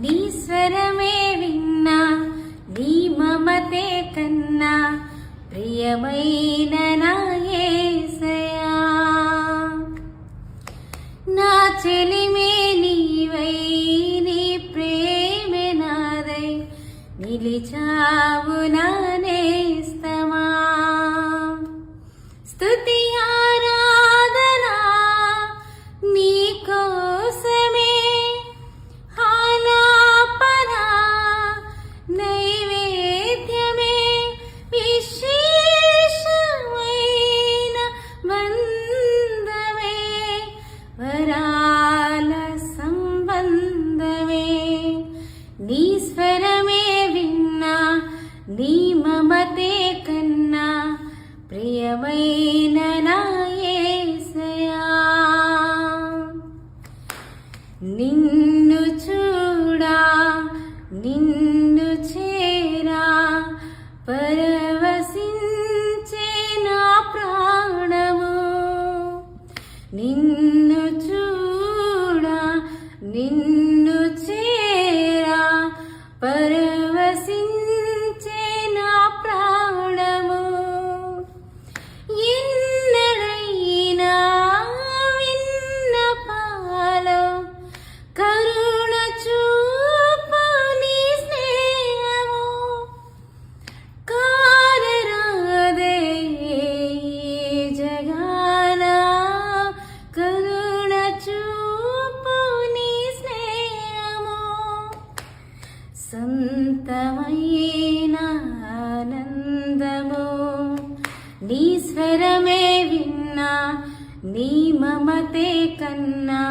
నీ స్వరమే విన్నా, నీ మమతే కన్నా ప్రియమైన నా యేసయ్యా. నా చెలిమే నీవై, నీ ప్రేమే నాదై నిలిచావు నా నేస్తమా. స్తుతి ఆరాధనా నీకోసమే, ఆలాపనా నైవేద్యమే, విశేషమైన వందమే, వరాల సంబంధమే. నీ స్వరమే విన్నా, నీ మమతే కన్నా ప్రియమైన నా యేసయ్యా. నిన్ను చూడా, నిన్ను చేరా పరవశించే నా ప్రాణము. నిన్ను చూడా, నిన్ను చేరా పరవశించే నా ప్రాణము. ఎన్నడైనా విన్నపాలో కరుణ చూపు నీ స్నేహము, కారరాదే జగాన కరుణ చూపు నీ స్నేహము. సంతమైన ఆనందము నీ స్వరమే విన్నా, నీ మమతే కన్నా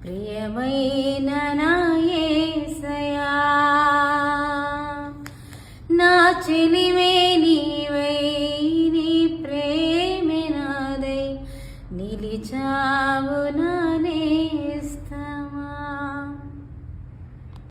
ప్రియమైన నా యేసయ్యా. నా చెలిమే